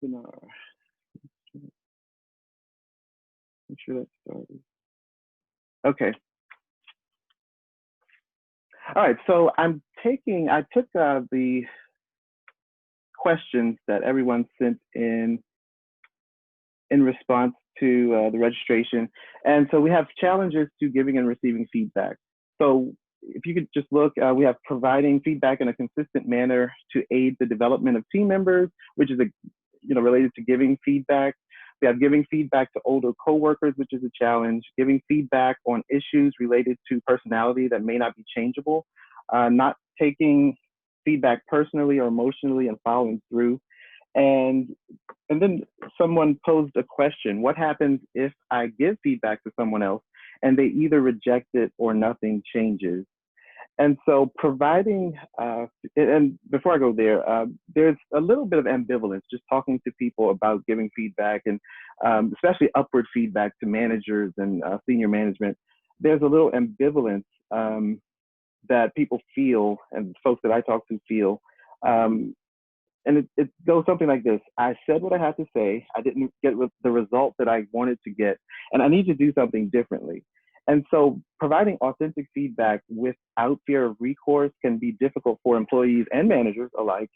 webinar. Make sure that's started. Okay. All right, so I took the questions that everyone sent in response to the registration. And so we have challenges to giving and receiving feedback. So if you could just look, we have providing feedback in a consistent manner to aid the development of team members, which is related to giving feedback. We have giving feedback to older coworkers, which is a challenge, giving feedback on issues related to personality that may not be changeable, not taking feedback personally or emotionally and following through. And then someone posed a question: what happens if I give feedback to someone else and they either reject it or nothing changes? And so providing, and before I go there, there's a little bit of ambivalence just talking to people about giving feedback, and especially upward feedback to managers and senior management. There's a little ambivalence that people feel, and folks that I talk to feel. And it goes something like this: I said what I had to say, I didn't get the result that I wanted to get, and I need to do something differently. And so providing authentic feedback without fear of recourse can be difficult for employees and managers alike.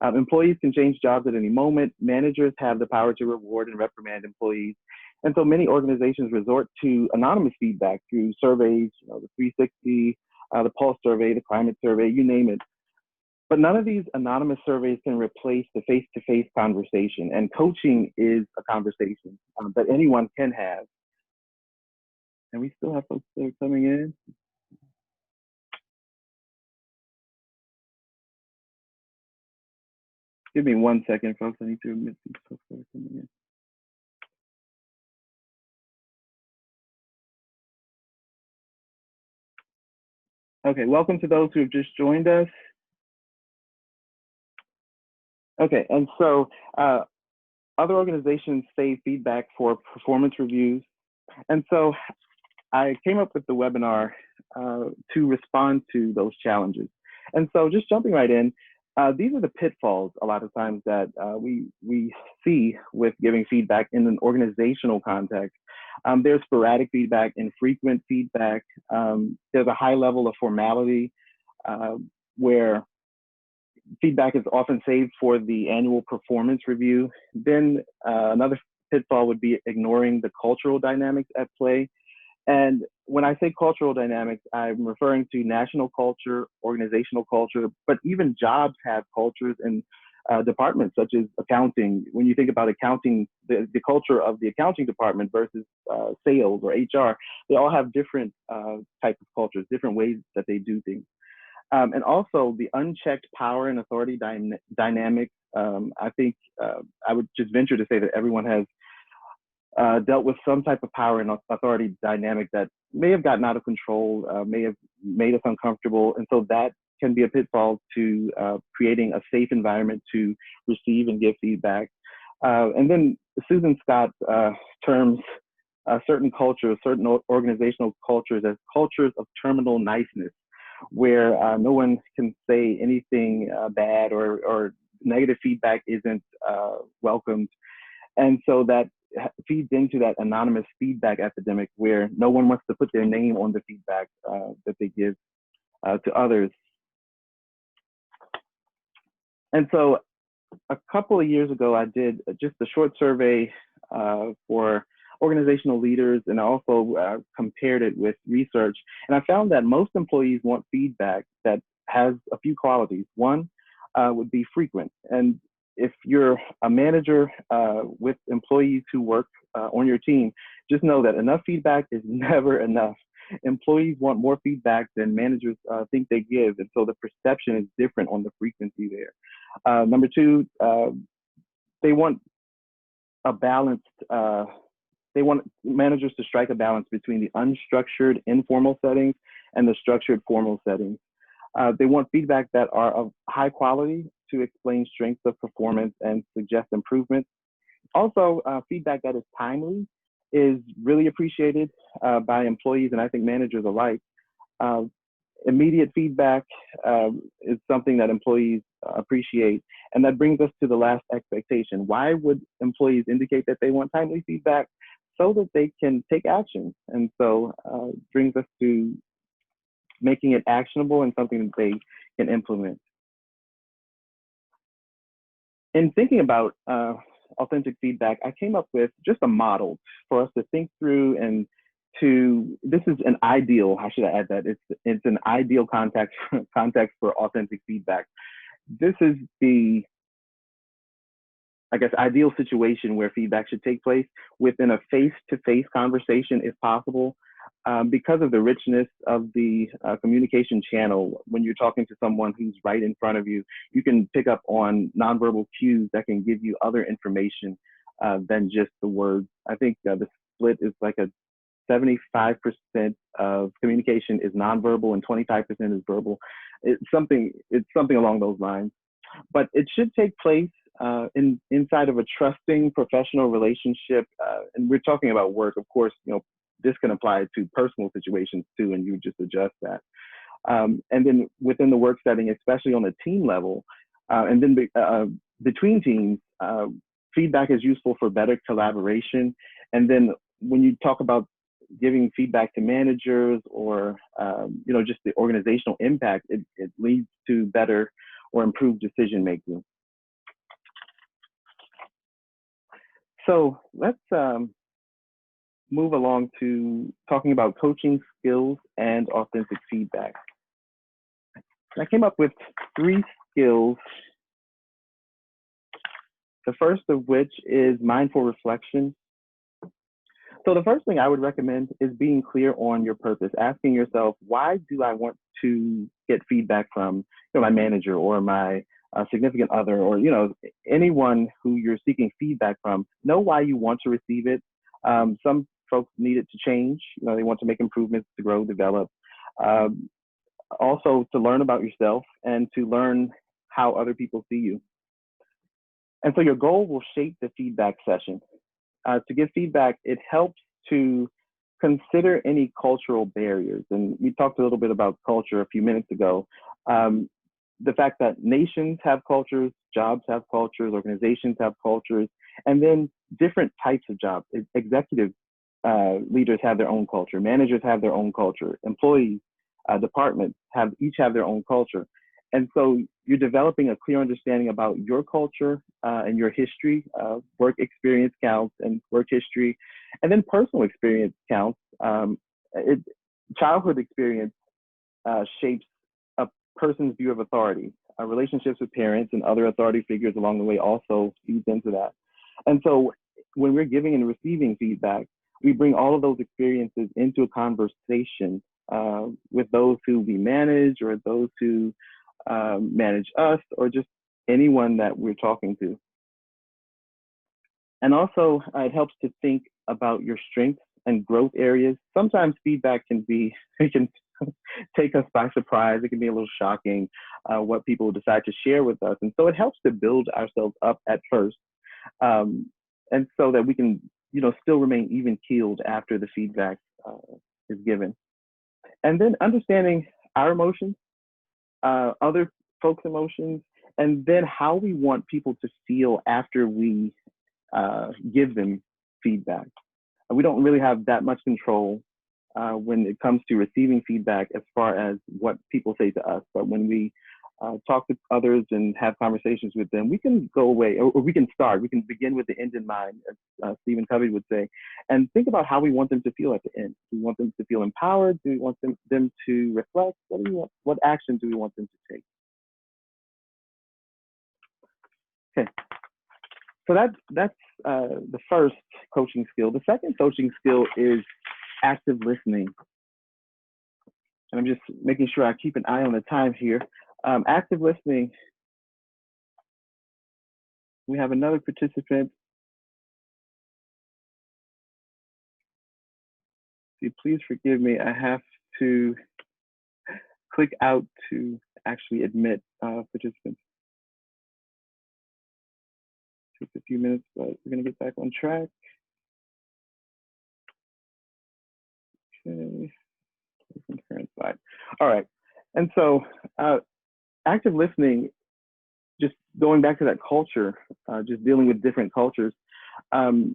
Employees can change jobs at any moment. Managers have the power to reward and reprimand employees. And so many organizations resort to anonymous feedback through surveys, the 360, the Pulse survey, the climate survey, you name it. But none of these anonymous surveys can replace the face-to-face conversation. And coaching is a conversation that anyone can have. And we still have folks that are coming in. Give me 1 second, folks. I need to admit these folks that are coming in. Okay, welcome to those who have just joined us. Okay, and so other organizations save feedback for performance reviews. And so I came up with the webinar to respond to those challenges. And so just jumping right in, these are the pitfalls a lot of times that we see with giving feedback in an organizational context. There's sporadic feedback, infrequent feedback. There's a high level of formality where feedback is often saved for the annual performance review. Then another pitfall would be ignoring the cultural dynamics at play. And when I say cultural dynamics, I'm referring to national culture, organizational culture, but even jobs have cultures and departments such as accounting. When you think about accounting, the culture of the accounting department versus sales or HR, they all have different types of cultures, different ways that they do things. And also the unchecked power and authority dynamics. I think I would just venture to say that everyone has dealt with some type of power and authority dynamic that may have gotten out of control, may have made us uncomfortable. And so that can be a pitfall to creating a safe environment to receive and give feedback. And then Susan Scott terms certain cultures, certain organizational cultures as cultures of terminal niceness, where no one can say anything bad or negative feedback isn't welcomed. And so that feeds into that anonymous feedback epidemic where no one wants to put their name on the feedback that they give to others. And so a couple of years ago, I did just a short survey for organizational leaders, and I also compared it with research. And I found that most employees want feedback that has a few qualities. One would be frequent. And if you're a manager with employees who work on your team, just know that enough feedback is never enough. Employees want more feedback than managers think they give. And so the perception is different on the frequency there. Number two, they want a balanced, they want managers to strike a balance between the unstructured informal settings and the structured formal settings. They want feedback that are of high quality to explain strengths of performance and suggest improvements. Also, feedback that is timely is really appreciated by employees and I think managers alike. Immediate feedback is something that employees appreciate. And that brings us to the last expectation. Why would employees indicate that they want timely feedback? So that they can take action. And so brings us to making it actionable and something that they can implement. In thinking about authentic feedback, I came up with just a model for us to think through and this is an ideal, how should I add that? It's an ideal context for authentic feedback. This is the, I guess, ideal situation where feedback should take place within a face-to-face conversation if possible. Because of the richness of the communication channel, when you're talking to someone who's right in front of you, you can pick up on nonverbal cues that can give you other information than just the words. I think the split is like a 75% of communication is nonverbal and 25% is verbal. It's something along those lines. But it should take place inside of a trusting professional relationship. And we're talking about work, of course, this can apply to personal situations too, and you just adjust that. And then within the work setting, especially on the team level, and then between teams, feedback is useful for better collaboration. And then when you talk about giving feedback to managers or just the organizational impact, it leads to better or improved decision making. So let's move along to talking about coaching skills and authentic feedback. I came up with 3 skills. The first of which is mindful reflection. So the first thing I would recommend is being clear on your purpose, asking yourself, why do I want to get feedback from my manager or my significant other, or anyone who you're seeking feedback from? Know why you want to receive it. Some folks need it to change. They want to make improvements, to grow, develop. Also to learn about yourself and to learn how other people see you. And so your goal will shape the feedback session. To give feedback, it helps to consider any cultural barriers. And we talked a little bit about culture a few minutes ago. The fact that nations have cultures, jobs have cultures, organizations have cultures, and then different types of jobs. Executive leaders have their own culture, managers have their own culture, employees, departments each have their own culture. And so you're developing a clear understanding about your culture and your history. Work experience counts and work history, and then personal experience counts. Childhood experience shapes a person's view of authority. Relationships with parents and other authority figures along the way also feeds into that. And so when we're giving and receiving feedback, we bring all of those experiences into a conversation with those who we manage or those who manage us, or just anyone that we're talking to. And also, it helps to think about your strengths and growth areas. Sometimes feedback can take us by surprise. It can be a little shocking what people decide to share with us. And so it helps to build ourselves up at first, and so that we can still remain even keeled after the feedback is given. And then understanding our emotions, other folks' emotions, and then how we want people to feel after we give them feedback. We don't really have that much control when it comes to receiving feedback as far as what people say to us. But when we talk to others and have conversations with them, we can go away, or we can begin with the end in mind, as Stephen Covey would say, and think about how we want them to feel at the end. Do we want them to feel empowered? Do we want them to reflect? What action do we want them to take? Okay, so that's the first coaching skill. The second coaching skill is active listening. And I'm just making sure I keep an eye on the time here. Active listening, we have another participant. Please forgive me, I have to click out to actually admit participants. Takes a few minutes, but we're gonna get back on track. Okay, current slide. All right, And so active listening, just going back to that culture, just dealing with different cultures, there's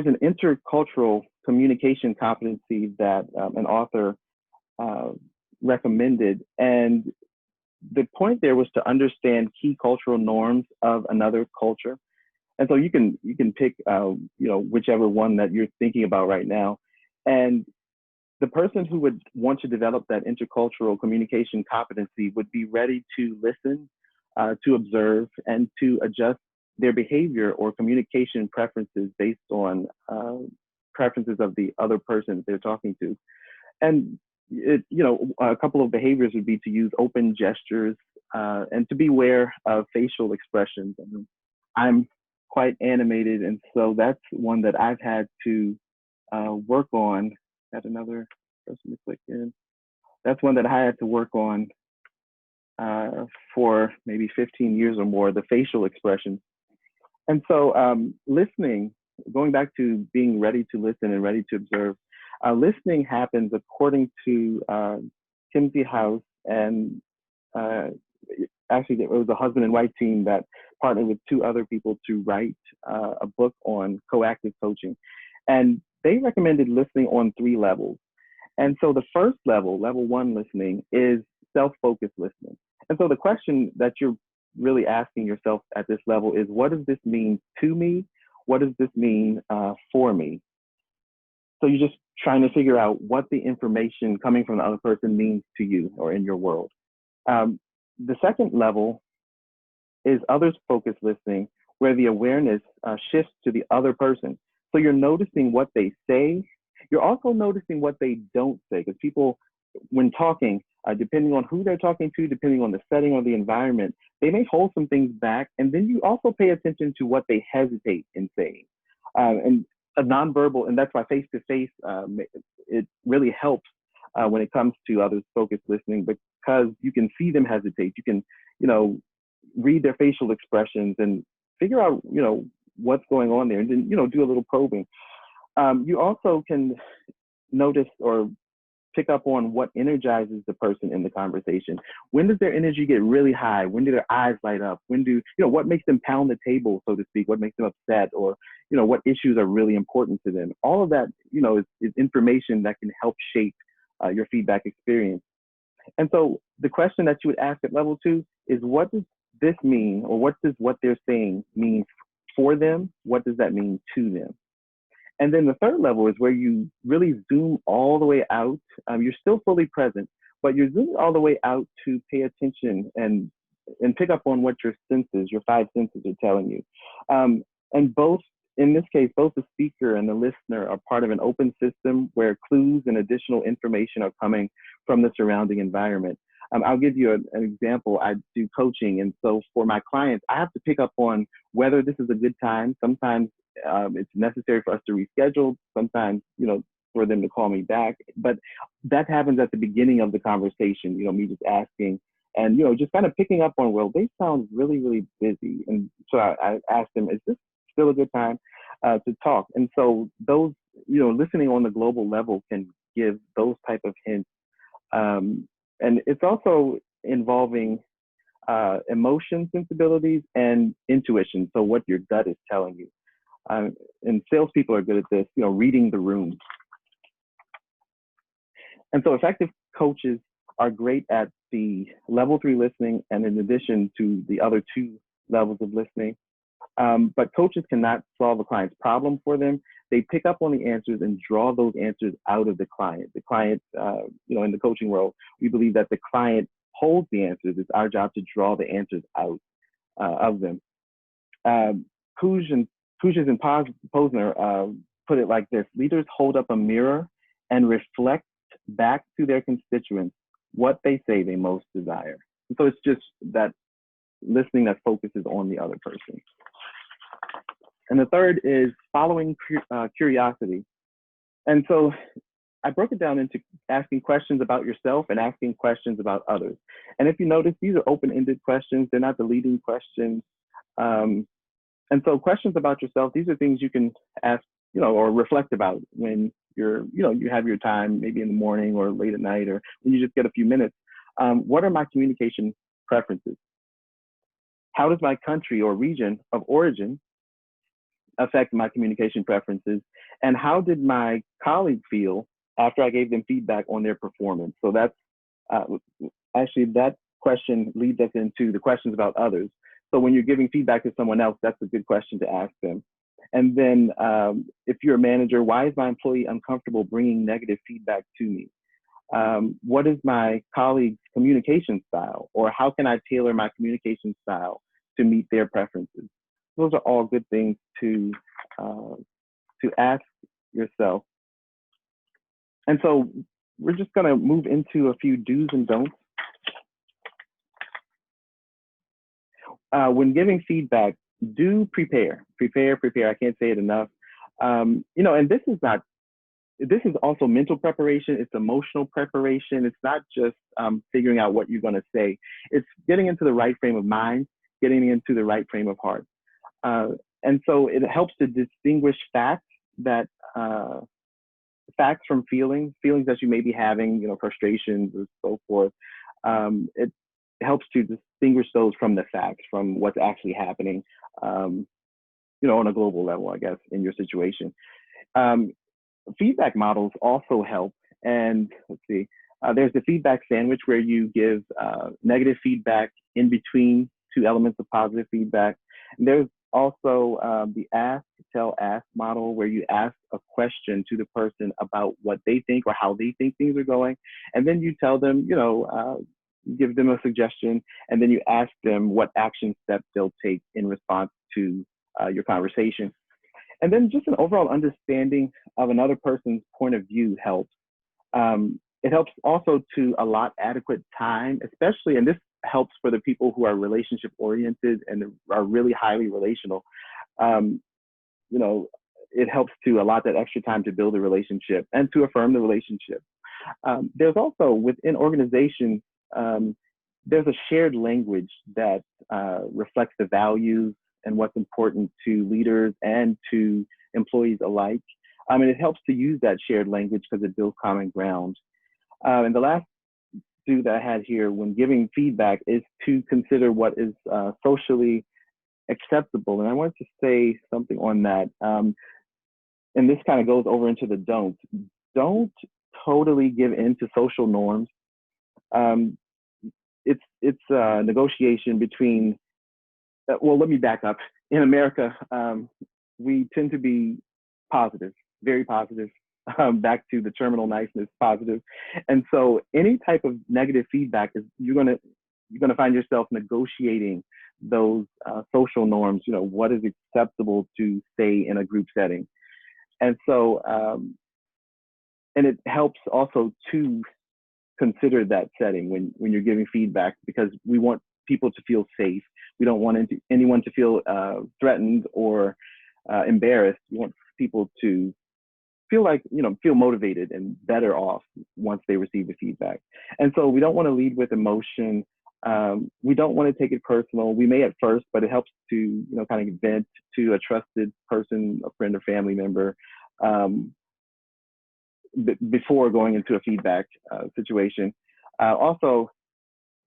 an intercultural communication competency that an author recommended. And the point there was to understand key cultural norms of another culture. And so you can pick whichever one that you're thinking about right now. And the person who would want to develop that intercultural communication competency would be ready to listen, to observe, and to adjust their behavior or communication preferences based on preferences of the other person that they're talking to. And a couple of behaviors would be to use open gestures and to be aware of facial expressions. I mean, I'm quite animated, and so that's one that I've had to work on. Got another person to click in. That's one that I had to work on for maybe 15 years or more, the facial expressions. And so listening, going back to being ready to listen and ready to observe, listening happens according to Timothy House, and actually it was a husband and wife team that partnered with two other people to write a book on coactive coaching. And they recommended listening on 3 levels. And so the first level, level 1 listening, is self-focused listening. And so the question that you're really asking yourself at this level is, what does this mean to me? What does this mean for me? So you're just trying to figure out what the information coming from the other person means to you or in your world. The second level is others-focused listening, where the awareness shifts to the other person. So you're noticing what they say. You're also noticing what they don't say, because people, when talking, depending on who they're talking to, depending on the setting or the environment, they may hold some things back. And then you also pay attention to what they hesitate in saying. And a nonverbal, and that's why face-to-face, it really helps when it comes to others-focused listening, because you can see them hesitate. You can, read their facial expressions and figure out, what's going on there, and then, do a little probing. You also can notice or pick up on what energizes the person in the conversation. When does their energy get really high? When do their eyes light up? When do, what makes them pound the table, so to speak? What makes them upset? Or, what issues are really important to them? All of that, is information that can help shape your feedback experience. And so the question that you would ask at level 2 is, what does this mean? Or what does what they're saying mean for them? What does that mean to them? And then the third level is where you really zoom all the way out. You're still fully present, but you're zooming all the way out to pay attention and pick up on what your senses, your 5 senses, are telling you. And both, in this case, both the speaker and the listener are part of an open system where clues and additional information are coming from the surrounding environment. I'll give you an example. I do coaching, and so for my clients, I have to pick up on whether this is a good time. Sometimes it's necessary for us to reschedule, sometimes, for them to call me back. But that happens at the beginning of the conversation, me just asking and, just kind of picking up on, well, they sound really, really busy. And so I asked them, is this still a good time to talk? And so those, listening on the global level can give those type of hints. And it's also involving emotion sensibilities and intuition. So what your gut is telling you. And salespeople are good at this, reading the room. And so effective coaches are great at the level 3 listening, and in addition to the other 2 levels of listening. But coaches cannot solve a client's problem for them. They pick up on the answers and draw those answers out of the client. The client, in the coaching world, we believe that the client holds the answers. It's our job to draw the answers out of them. Kuj and Posner put it like this: leaders hold up a mirror and reflect back to their constituents what they say they most desire. And so it's just that listening that focuses on the other person. And the third is following curiosity. And so I broke it down into asking questions about yourself and asking questions about others. And if you notice, these are open-ended questions. They're not the leading questions. And so questions about yourself, these are things you can ask, or reflect about when you have your time, maybe in the morning or late at night, or when you just get a few minutes. What are my communication preferences? How does my country or region of origin affect my communication preferences? And how did my colleague feel after I gave them feedback on their performance? So that's actually, that question leads us into the questions about others. So when you're giving feedback to someone else, that's a good question to ask them. And then if you're a manager, why is my employee uncomfortable bringing negative feedback to me? What is my colleague's communication style? Or how can I tailor my communication style to meet their preferences? Those are all good things to ask yourself. And so we're just going to move into a few do's and don'ts. When giving feedback, do prepare. I can't say it enough. And this is also mental preparation. It's emotional preparation. It's not just figuring out what you're going to say. It's getting into the right frame of mind, getting into the right frame of heart. And so it helps to distinguish facts from feelings that you may be having, frustrations or so forth. It helps to distinguish those from the facts, from what's actually happening, on a global level, I guess, in your situation. Feedback models also help. And let's see, there's the feedback sandwich where you give negative feedback in between two elements of positive feedback. And there's also the ask, tell, ask model where you ask a question to the person about what they think or how they think things are going. And then you tell them, give them a suggestion, and then you ask them what action steps they'll take in response to your conversation. And then just an overall understanding of another person's point of view helps. It helps also to allot adequate time, especially, and this helps for the people who are relationship oriented and are really highly relational. It helps to allot that extra time to build a relationship and to affirm the relationship. There's also within organizations, there's a shared language that reflects the values and what's important to leaders and to employees alike. And it helps to use that shared language because it builds common ground. And the last do that I had here when giving feedback is to consider what is socially acceptable. And I wanted to say something on that. And this kind of goes over into the don'ts. Don't totally give in to social norms. It's a negotiation between, well, let me back up. In America, we tend to be positive, very positive, back to the terminal niceness, positive. And so any type of negative feedback is you're gonna find yourself negotiating those social norms, what is acceptable to say in a group setting. And so, and it helps also to consider that setting when you're giving feedback, because we want people to feel safe. We don't want anyone to feel threatened or embarrassed. We want people to feel like, feel motivated and better off once they receive the feedback. And so we don't want to lead with emotion. We don't want to take it personal. We may at first, but it helps to, kind of vent to a trusted person, a friend or family member, before going into a feedback situation. Also,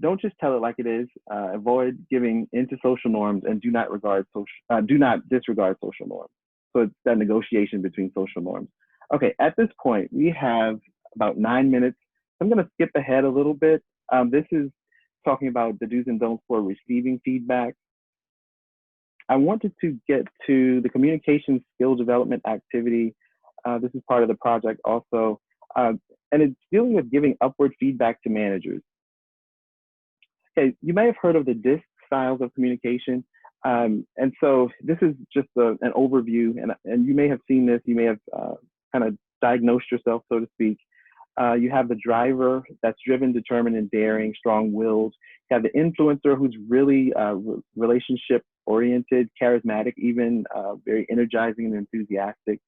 don't just tell it like it is. Avoid giving into social norms, and do not disregard social norms. So it's that negotiation between social norms. Okay, at this point, we have about 9 minutes. I'm going to skip ahead a little bit. This is talking about the do's and don'ts for receiving feedback. I wanted to get to the communication skill development activity. This is part of the project also, and it's dealing with giving upward feedback to managers. Okay, you may have heard of the D.I.S.C styles of communication. And so this is just an overview, and you may have seen this, you may have kind of diagnosed yourself, so to speak. You have the driver that's driven, determined, and daring, strong-willed. You have the influencer who's really relationship-oriented, charismatic, even very energizing and enthusiastic.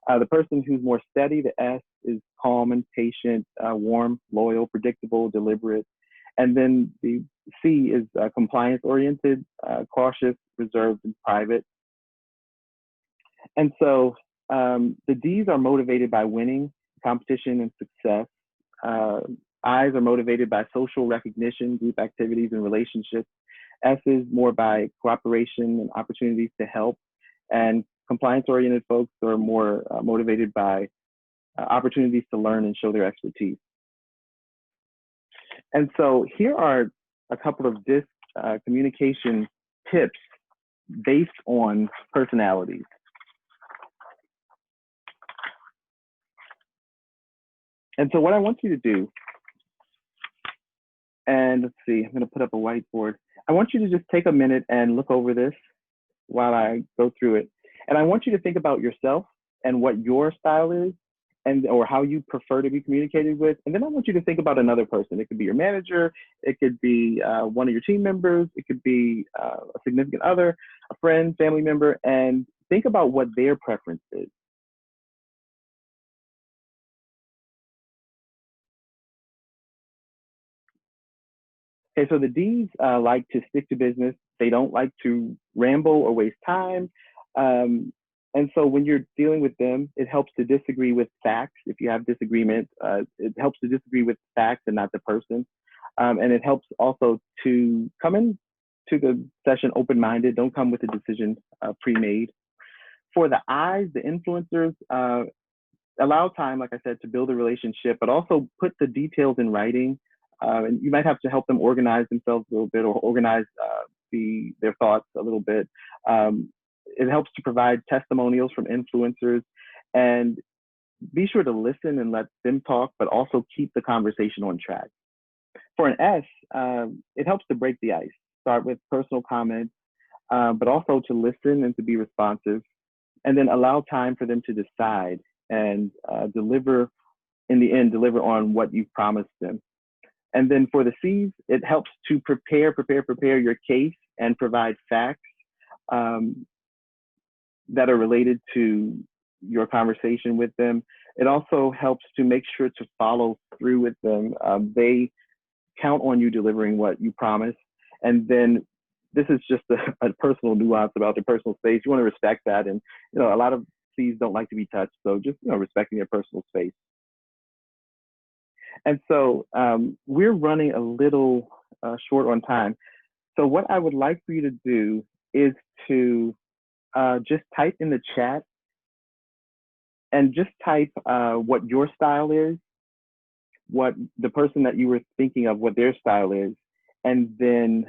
The person who's more steady, the S, is calm and patient, warm, loyal, predictable, deliberate. And then the C is compliance-oriented, cautious, reserved, and private. And so The D's are motivated by winning, competition, and success. Uh, I's are motivated by social recognition, group activities, and relationships. S is more by cooperation and opportunities to help. And compliance-oriented folks are more motivated by opportunities to learn and show their expertise. And so here are a couple of D.I.S.C communication tips based on personalities. And so what I want you to do, and let's see, I'm going to put up a whiteboard. I want you to just take a minute and look over this while I go through it. And I want you to think about yourself and what your style is, and or how you prefer to be communicated with. And then I want you to think about another person. It could be your manager, it could be one of your team members, it could be a significant other, a friend, family member, and think about what their preference is. Okay, so the D's like to stick to business. They don't like to ramble or waste time. And so when you're dealing with them, it helps to disagree with facts. If you have disagreement, it helps to disagree with facts and not the person. And it helps also to come in to the session open-minded. Don't come with a decision pre-made. For the I's, the influencers, allow time, like I said, to build a relationship, but also put the details in writing. And you might have to help them organize themselves a little bit, or organize their thoughts a little bit. It helps to provide testimonials from influencers, and be sure to listen and let them talk, but also keep the conversation on track. For an S, it helps to break the ice. Start with personal comments, but also to listen and to be responsive, and then allow time for them to decide and deliver, in the end, deliver on what you've promised them. And then for the C's, it helps to prepare your case and provide facts that are related to your conversation with them. It also helps to make sure to follow through with them. They count on you delivering what you promise. And then this is just a personal nuance about their personal space. You want to respect that. And, a lot of C's don't like to be touched. So just, respecting their personal space. And so we're running a little short on time. So what I would like for you to do is to just type in the chat and just type what your style is, what the person that you were thinking of, what their style is, and then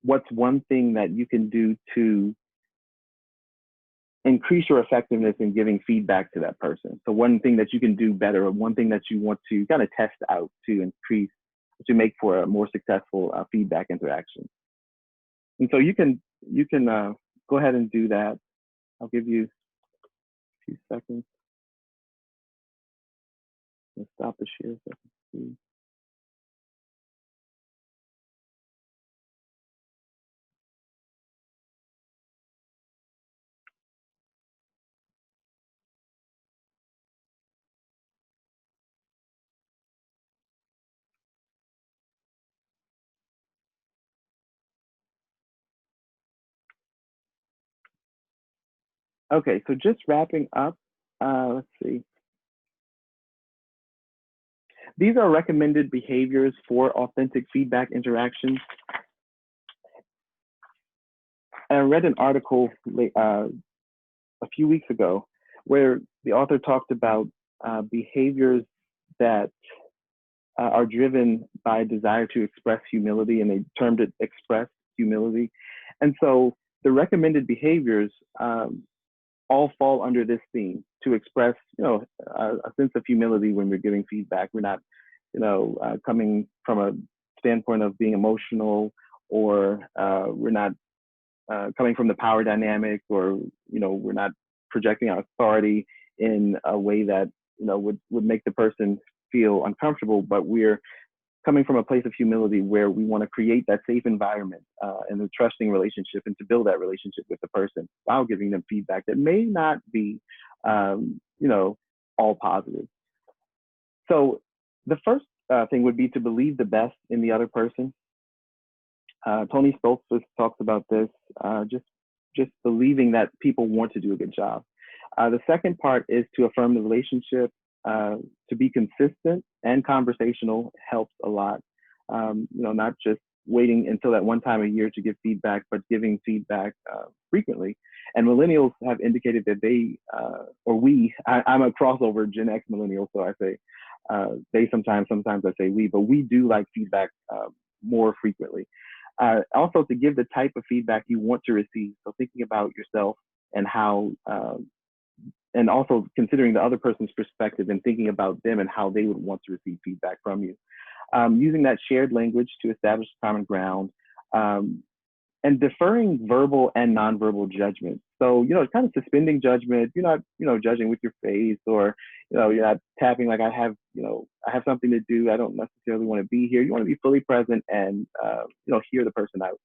what's one thing that you can do to increase your effectiveness in giving feedback to that person. So one thing that you can do better, or one thing that you want to kind of test out to increase, to make for a more successful feedback interaction. And so you can go ahead and do that. I'll give you a few seconds. Let's stop the share so I can see. Okay, so just wrapping up, let's see. These are recommended behaviors for authentic feedback interactions. And I read an article a few weeks ago where the author talked about behaviors that are driven by a desire to express humility, and they termed it express humility. And so the recommended behaviors all fall under this theme: to express, a sense of humility when we're giving feedback. We're not, coming from a standpoint of being emotional, or we're not coming from the power dynamic, or we're not projecting our authority in a way that would make the person feel uncomfortable, but we're coming from a place of humility where we want to create that safe environment and a trusting relationship, and to build that relationship with the person while giving them feedback that may not be, all positive. So the first thing would be to believe the best in the other person. Tony Stoltzfus talks about this, just believing that people want to do a good job. The second part is to affirm the relationship. To be consistent and conversational helps a lot. Not just waiting until that one time a year to give feedback, but giving feedback frequently. And millennials have indicated that they, or we, I'm a crossover Gen X millennial, so I say they sometimes I say we, but we do like feedback more frequently. Also, to give the type of feedback you want to receive. So thinking about yourself and how, and also considering the other person's perspective and thinking about them and how they would want to receive feedback from you. Using that shared language to establish common ground, and deferring verbal and nonverbal judgment. So, kind of suspending judgment. You're not, judging with your face, or, you're not tapping like I have something to do. I don't necessarily want to be here. You want to be fully present and, hear the person out.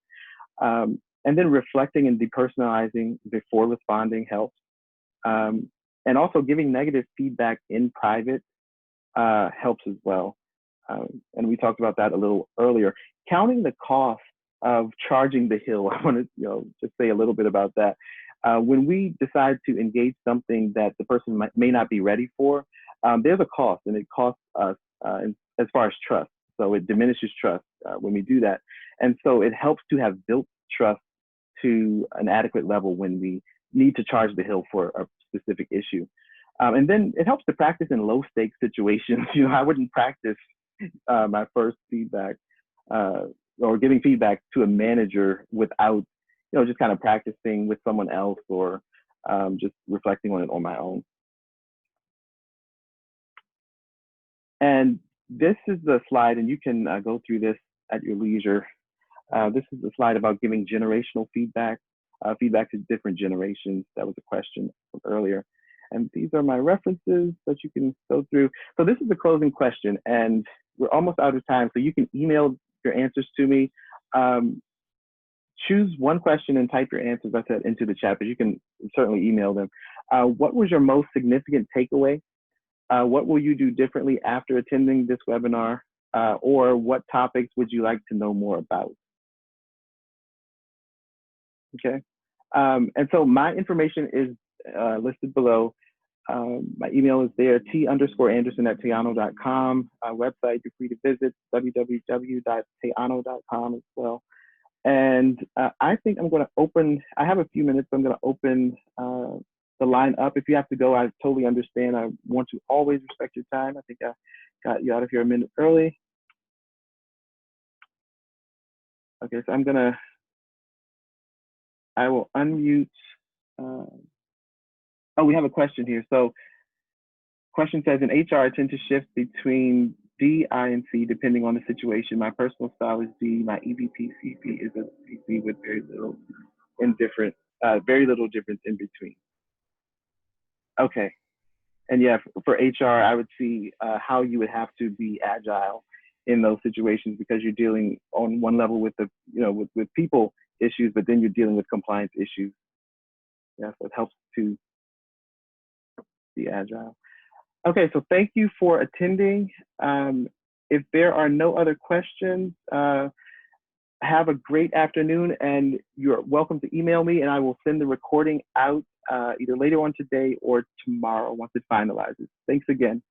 And then reflecting and depersonalizing before responding helps. And also giving negative feedback in private helps as well. And we talked about that a little earlier. Counting the cost of charging the hill. I want to, just say a little bit about that. When we decide to engage something that the person may not be ready for, there's a cost, and it costs us as far as trust. So it diminishes trust when we do that. And so it helps to have built trust to an adequate level when we need to charge the hill for a specific issue. And then it helps to practice in low stakes situations. I wouldn't practice my first feedback or giving feedback to a manager without, just kind of practicing with someone else, or just reflecting on it on my own. And this is the slide, and you can go through this at your leisure. This is the slide about giving generational feedback, feedback to different generations. That was a question from earlier. And these are my references that you can go through. So this is the closing question, and we're almost out of time. So you can email your answers to me. Choose one question and type your answers, I said, into the chat, but you can certainly email them. What was your most significant takeaway? What will you do differently after attending this webinar? Or what topics would you like to know more about? Okay. And so my information is listed below. My email is there, t_anderson@tayano.com. Website, you're free to visit, www.tayano.com as well. And I think I'm going to open, I have a few minutes, so I'm going to open the line up. If you have to go, I totally understand. I want to always respect your time. I think I got you out of here a minute early. Okay, so I will unmute. Oh, we have a question here. So question says, in HR, I tend to shift between D, I, and C depending on the situation. My personal style is D. My EVP CP is a CP with very little difference in between. Okay. And yeah, for HR, I would see how you would have to be agile in those situations, because you're dealing on one level with the, with people issues, but then you're dealing with compliance issues. Yeah, so it helps to be agile. Okay, so thank you for attending. If there are no other questions, have a great afternoon, and you're welcome to email me, and I will send the recording out either later on today or tomorrow once it finalizes. Thanks again.